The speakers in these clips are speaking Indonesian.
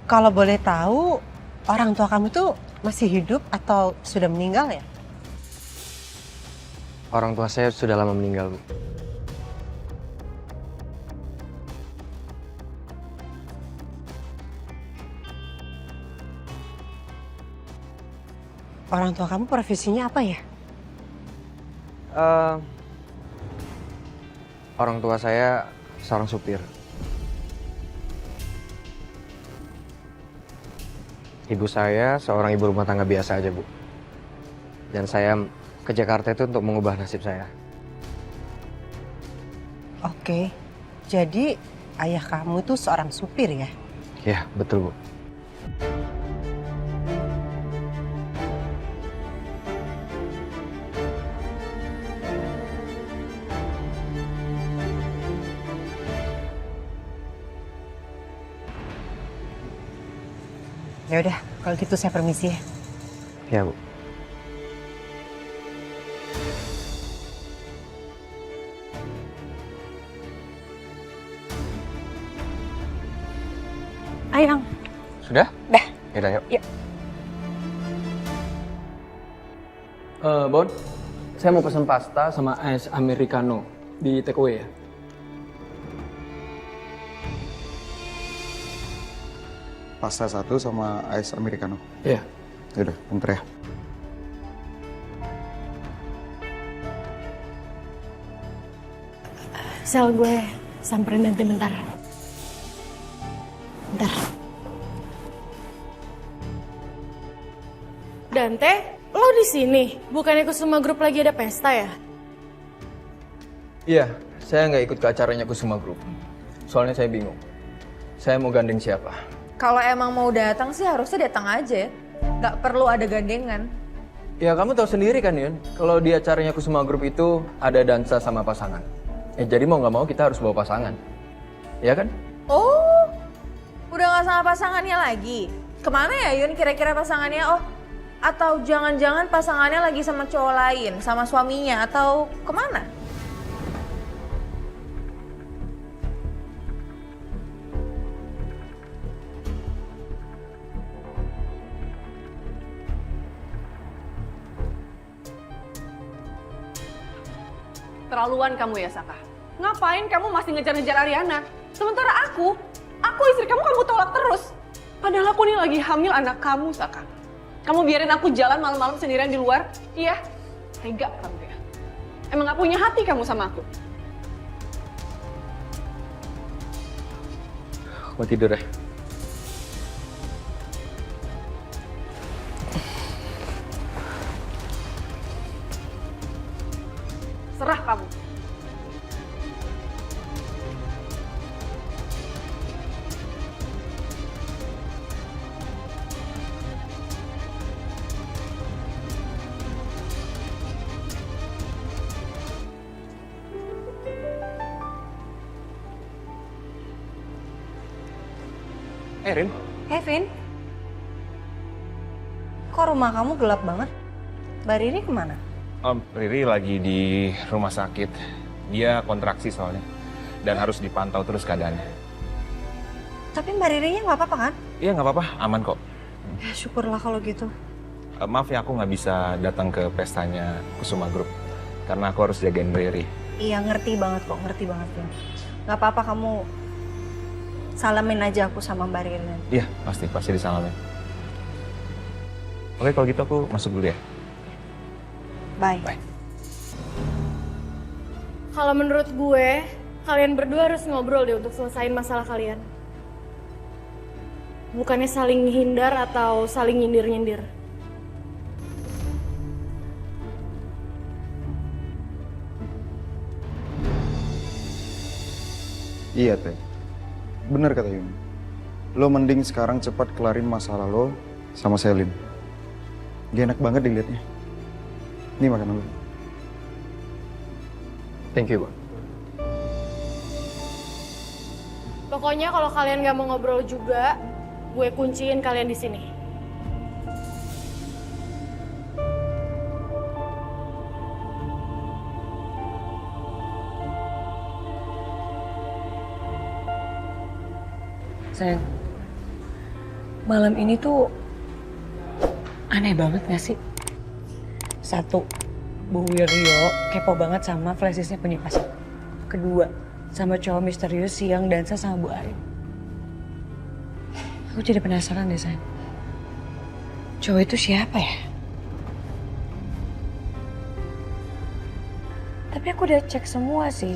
Kalau boleh tahu, orang tua kamu tuh masih hidup atau sudah meninggal ya? Orang tua saya sudah lama meninggal, Bu. Orang tua kamu profesinya apa ya? Eh, Orang tua saya seorang supir. Ibu saya seorang ibu rumah tangga biasa aja, Bu. Dan saya ke Jakarta itu untuk mengubah nasib saya. Oke, jadi ayah kamu tuh seorang supir ya? Ya, betul, Bu. Ya udah, kalau gitu saya permisi ya. Ya, Bu. Ayo, Ang. Sudah? Dah. Yaudah, yuk. Yuk. Bon, saya mau pesan pasta sama es americano di takeaway ya. Pasta 1 sama ice americano. Iya. Yaudah, bentar ya. Sel, gue samperin nanti bentar. Bentar. Dante, lo di sini? Bukannya Kusuma Group lagi ada pesta ya? Iya, saya nggak ikut ke acaranya Kusuma Group. Soalnya saya bingung. Saya mau gandeng siapa? Kalau emang mau datang sih harusnya datang aja. Nggak perlu ada gandengan. Ya kamu tahu sendiri kan Yun, kalau di acaranya Kusuma Group itu ada dansa sama pasangan. Jadi mau nggak mau kita harus bawa pasangan. Ya kan? Oh, udah nggak sama pasangannya lagi. Kemana ya Yun kira-kira pasangannya? Oh, atau jangan-jangan pasangannya lagi sama cowok lain, sama suaminya, atau kemana? Terlaluan kamu ya, Saka. Ngapain kamu masih ngejar-ngejar Ariana? Sementara aku istri kamu tolak terus. Padahal aku nih lagi hamil anak kamu, Saka. Kamu biarin aku jalan malam-malam sendirian di luar? Iya, tega kamu ya. Emang gak punya hati kamu sama aku? Mau tidur ya? Serah kamu. Rin. Kevin, kok rumah kamu gelap banget? Mbak Riri kemana? Om, Riri lagi di rumah sakit. Dia kontraksi soalnya. Dan harus dipantau terus keadaannya. Tapi Mbak Ririnya nggak apa-apa kan? Iya nggak apa-apa, aman kok. Ya syukurlah kalau gitu. Maaf ya aku nggak bisa datang ke pestanya Kusuma Group. Karena aku harus jagain Riri. Iya ngerti banget kok, ngerti banget ya. Nggak apa-apa, kamu salamin aja aku sama Mbak Riri nanti. Iya, pasti disalamin. Oke, kalau gitu aku masuk dulu ya. Bye. Bye. Kalau menurut gue, kalian berdua harus ngobrol deh untuk selesain masalah kalian. Bukannya saling hindar atau saling nyindir-nyindir. Iya, Teh. Bener kata Yuni. Lo mending sekarang cepat kelarin masalah lo sama Selin. Gak enak banget dilihatnya. Ini makanan lo. Thank you, Bang. Pokoknya kalau kalian gak mau ngobrol juga, gue kunciin kalian di sini. Sayang, malam ini tuh aneh banget gak sih? Satu, Bu Wiryo kepo banget sama flashdisknya punya pas. Kedua, sama cowok misterius yang dansa sama Bu Arin. Aku jadi penasaran deh, sayang. Cowok itu siapa ya? Tapi aku udah cek semua sih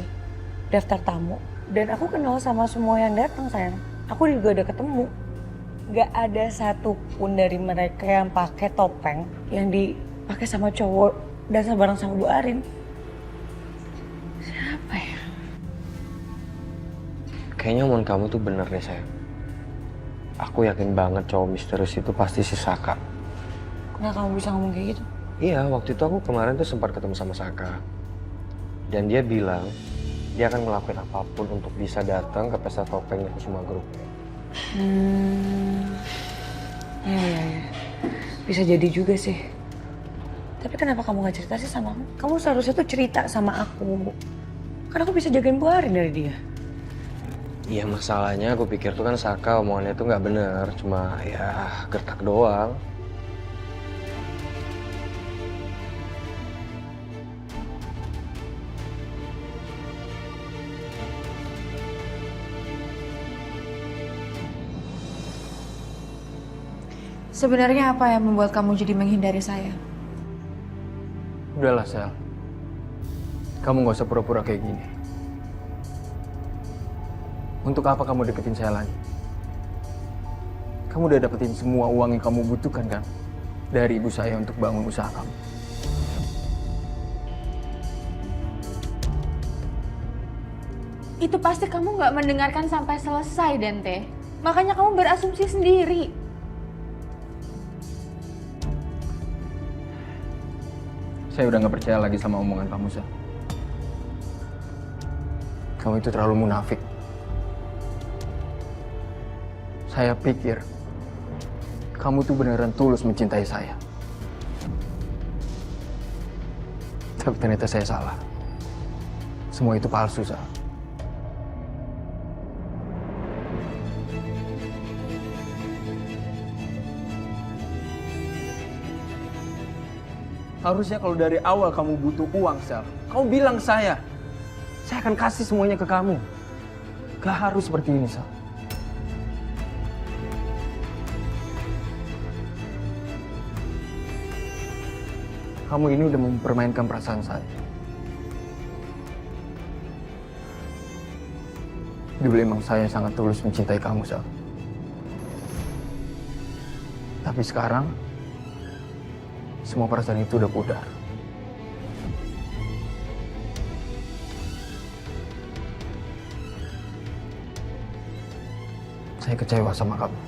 daftar tamu. Dan aku kenal sama semua yang datang, sayang. Aku juga udah ketemu. Gak ada satupun dari mereka yang pakai topeng yang dipakai sama cowok dansa bareng sama Bu Arin. Siapa ya? Kayaknya omongan kamu tuh bener deh, sayang. Aku yakin banget cowok misterius itu pasti si Saka. Kenapa kamu bisa ngomong kayak gitu? Iya, waktu itu aku kemarin tuh sempat ketemu sama Saka. Dan dia bilang dia akan ngelakuin apapun untuk bisa datang ke pesta topengnya Kusuma Group. Ya. Bisa jadi juga sih. Tapi kenapa kamu gak cerita sih sama aku? Kamu seharusnya tuh cerita sama aku. Karena aku bisa jagain Bu Arin dari dia. Iya, masalahnya aku pikir tuh kan Saka omongannya tuh nggak bener, cuma ya gertak doang. Sebenarnya apa yang membuat kamu jadi menghindari saya? Udahlah, Sel. Kamu gak usah pura-pura kayak gini. Untuk apa kamu deketin saya lagi? Kamu udah dapetin semua uang yang kamu butuhkan kan? Dari ibu saya untuk bangun usaha kamu. Itu pasti kamu nggak mendengarkan sampai selesai, Dente. Makanya kamu berasumsi sendiri. Saya udah gak percaya lagi sama omongan kamu, Sel. Kamu itu terlalu munafik. Saya pikir kamu tuh beneran tulus mencintai saya. Tapi ternyata saya salah. Semua itu palsu, Sel. Harusnya kalau dari awal kamu butuh uang, Sel, kamu bilang saya akan kasih semuanya ke kamu. Gak harus seperti ini, Sel. Kamu ini udah mempermainkan perasaan saya. Dulu emang saya sangat tulus mencintai kamu, Sel. Tapi sekarang semua perasaan itu udah pudar. Saya kecewa sama kamu.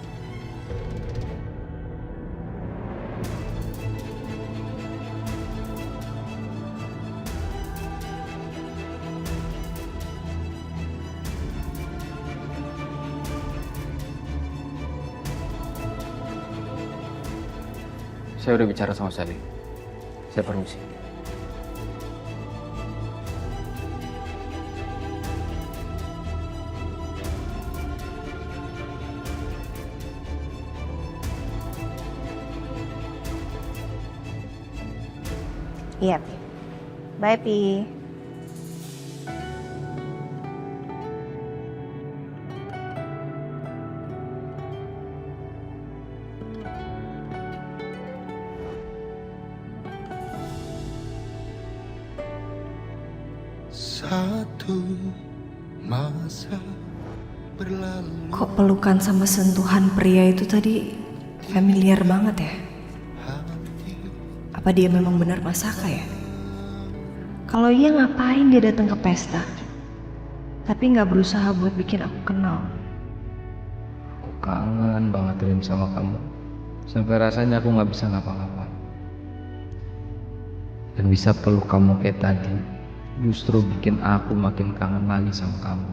Saya udah bicara sama Sally. Saya permisi. Iya, Pi. Bye, Pi. Satu masa berlalu. Kok pelukan sama sentuhan pria itu tadi familiar banget ya? Apa dia memang benar Mas Saka ya? Kalau iya ngapain dia datang ke pesta? Tapi nggak berusaha buat bikin aku kenal. Aku kangen banget Rin sama kamu. Sampai rasanya aku nggak bisa ngapa-ngapa. Dan bisa peluk kamu kayak tadi, justru bikin aku makin kangen lagi sama kamu.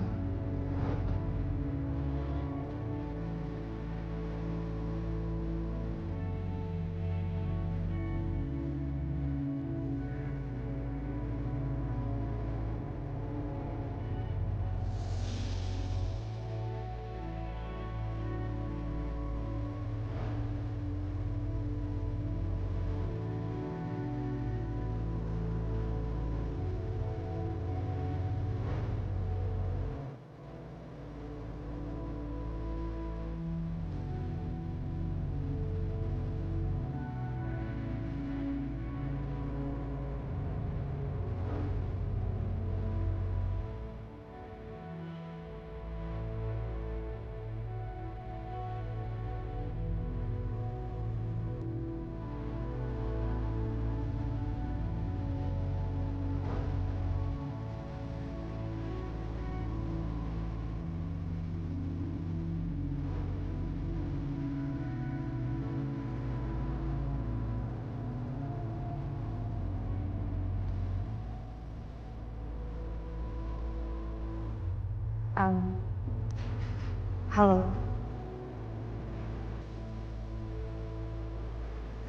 Halo.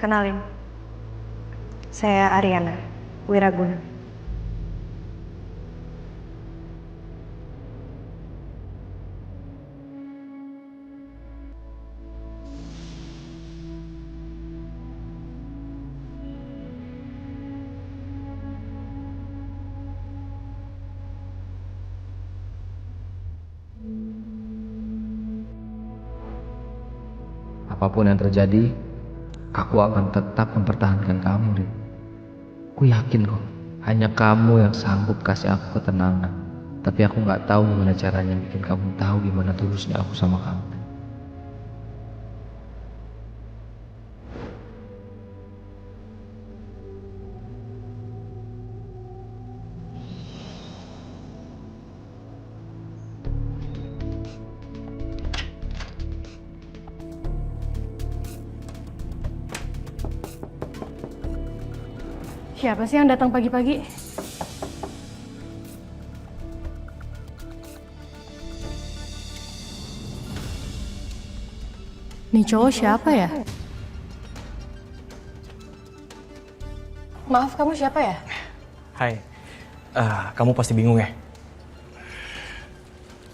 Kenalin, saya Ariana Wiraguna. Apapun yang terjadi, aku akan tetap mempertahankan kamu, Rin. Aku yakin kok, hanya kamu yang sanggup kasih aku ketenangan. Tapi aku nggak tahu gimana caranya bikin kamu tahu gimana tulusnya aku sama kamu. Siapa sih yang datang pagi-pagi? Nih cowok siapa ya? Maaf, kamu siapa ya? Hai, kamu pasti bingung ya?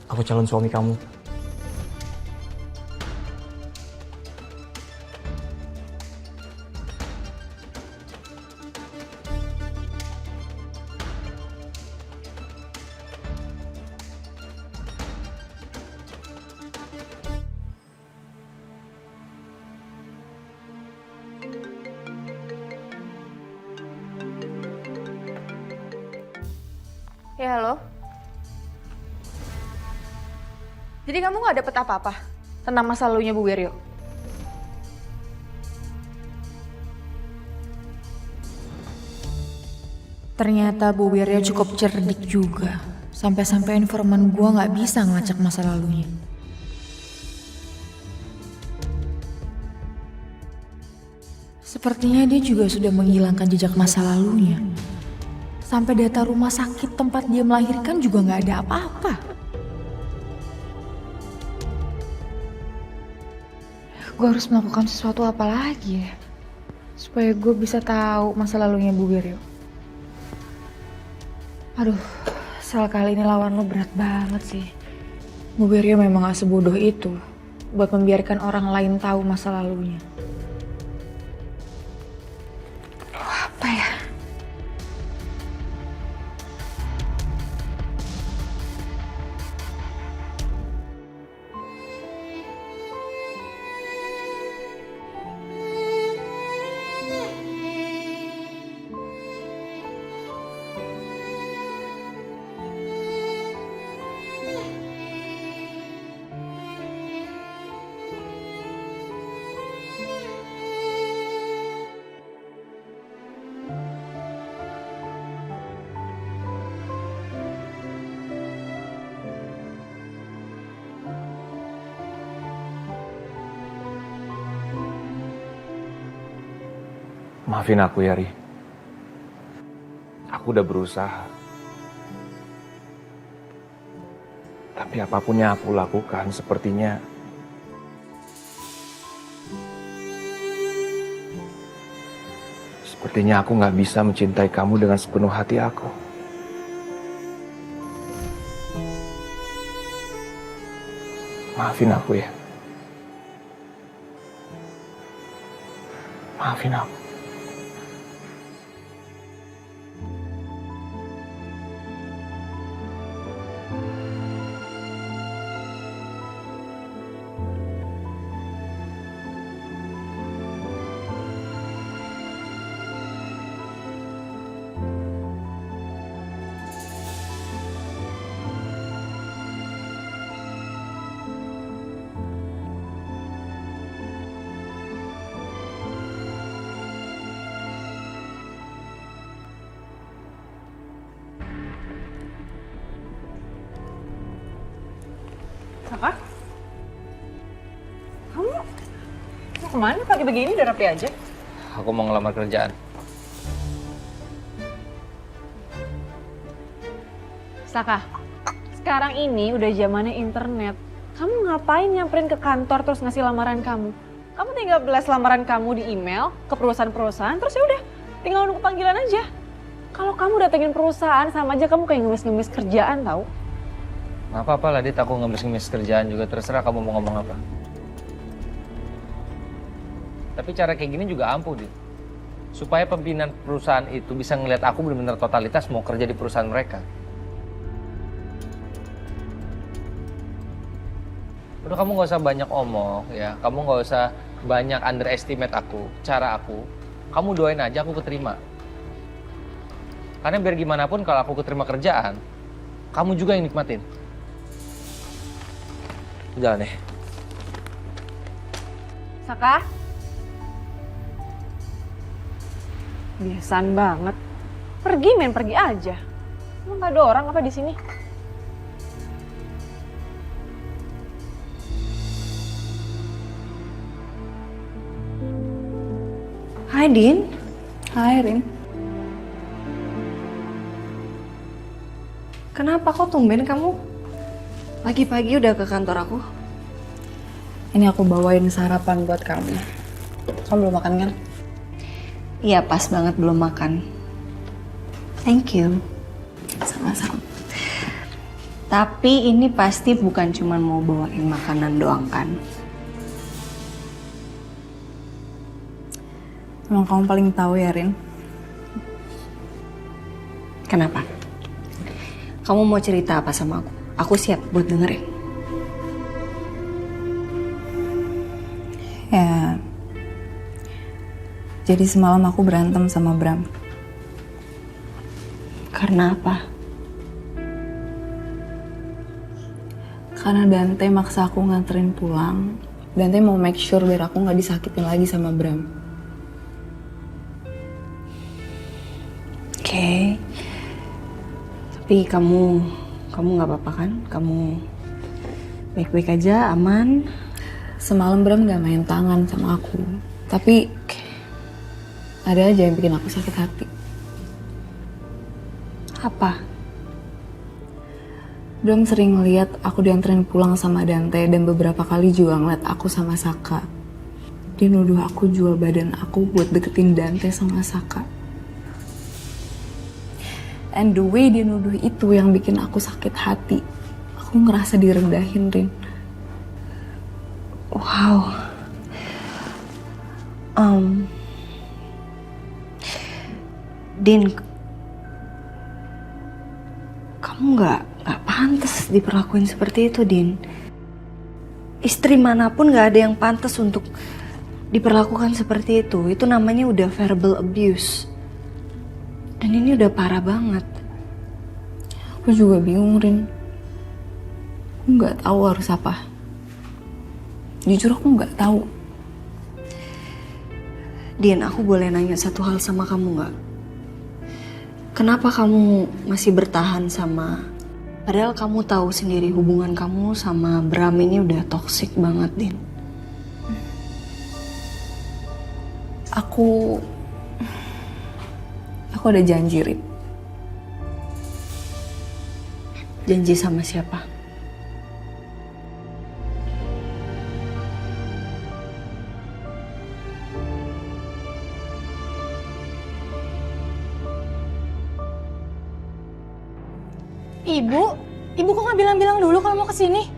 Aku calon suami kamu. Ya, halo. Jadi kamu nggak dapet apa-apa tentang masa lalunya Bu Wiryo? Ternyata Bu Wiryo cukup cerdik juga. Sampai-sampai informan gua nggak bisa ngelacak masa lalunya. Sepertinya dia juga sudah menghilangkan jejak masa lalunya. Sampai data rumah sakit tempat dia melahirkan juga nggak ada apa-apa. Gue harus melakukan sesuatu apa lagi ya? Supaya gue bisa tahu masa lalunya Bu Wiryo. Aduh, Sal, kali ini lawan lo berat banget sih. Bu Wiryo memang gak sebodoh itu buat membiarkan orang lain tahu masa lalunya. Apa ya? Maafin aku ya, Ri. Aku udah berusaha. Tapi apapun yang aku lakukan, sepertinya aku nggak bisa mencintai kamu dengan sepenuh hati aku. Maafin aku ya. Maafin aku. Saka? Kamu mau kemana pagi begini? Udah rapi aja. Aku mau ngelamar kerjaan. Saka, Sekarang ini udah zamannya internet. Kamu ngapain nyamperin ke kantor terus ngasih lamaran kamu? Kamu tinggal blast lamaran kamu di email ke perusahaan-perusahaan, terus ya udah tinggal nunggu panggilan aja. Kalau kamu datengin perusahaan sama aja kamu kayak ngemis-ngemis kerjaan tau. Nggak apa-apa lah, Dit. Aku ngemis-ngemis kerjaan juga. Terserah kamu mau ngomong apa. Tapi cara kayak gini juga ampuh, Dit. Supaya pimpinan perusahaan itu bisa ngeliat aku benar-benar totalitas mau kerja di perusahaan mereka. Udah, kamu nggak usah banyak omong ya. Kamu nggak usah banyak underestimate aku, cara aku. Kamu doain aja aku keterima. Karena biar gimana pun kalau aku keterima kerjaan, kamu juga yang nikmatin. Jalan deh. Saka? Biasaan banget. Pergi main pergi aja. Emang gak ada orang apa di sini? Hai Din. Hai Rin. Kenapa kok tumben kamu pagi-pagi udah ke kantor aku? Ini aku bawain sarapan buat kamu. Kamu belum makan kan? Iya, pas banget belum makan. Thank you. Sama-sama. Tapi ini pasti bukan cuma mau bawain makanan doang kan? Emang kamu paling tahu ya, Rin? Kenapa? Kamu mau cerita apa sama aku? Aku siap buat dengerin. Ya, jadi semalam aku berantem sama Bram. Karena apa? Karena Dante maksa aku nganterin pulang. Dante mau make sure biar aku nggak disakitin lagi sama Bram. Oke. Tapi kamu nggak apa-apa kan? Kamu baik-baik aja, aman? Semalam Bram gak main tangan sama aku. Tapi ada aja yang bikin aku sakit hati. Apa? Bram sering ngeliat aku dianterin pulang sama Dante dan beberapa kali juga ngeliat aku sama Saka. Dia nuduh aku jual badan aku buat deketin Dante sama Saka. And the way dia nuduh itu yang bikin aku sakit hati. Aku ngerasa direndahin, Rin. Wow. Din, kamu nggak pantas diperlakuin seperti itu, Din. Istri manapun nggak ada yang pantas untuk diperlakukan seperti itu. Itu namanya udah verbal abuse. Dan ini udah parah banget. Aku juga bingung, Rin. Aku nggak tahu harus apa. Jujur aku nggak tahu. Din, aku boleh nanya satu hal sama kamu nggak? Kenapa kamu masih bertahan sama... Padahal kamu tahu sendiri hubungan kamu sama Bram ini udah toksik banget, Din. Aku ada janji, Rin. Janji sama siapa? Ibu kok nggak bilang-bilang dulu kalau mau kesini?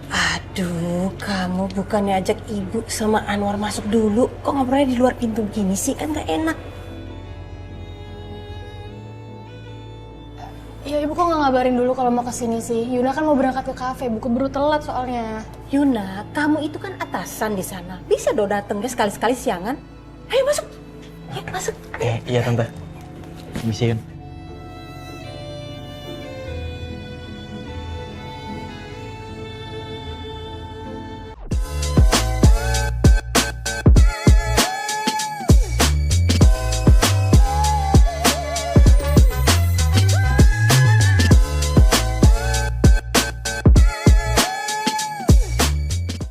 Aduh, kamu bukannya ajak ibu sama Anwar masuk dulu. Kok ngobrolnya di luar pintu gini sih? Kan gak enak. Ya ibu kok nggak ngabarin dulu kalau mau kesini sih? Yuna kan mau berangkat ke kafe, buku baru telat soalnya. Yuna, kamu itu kan atasan di sana. Bisa dong dateng sekali-sekali siangan. Ayo masuk. Ayo masuk. Iya tante. Misi Yun.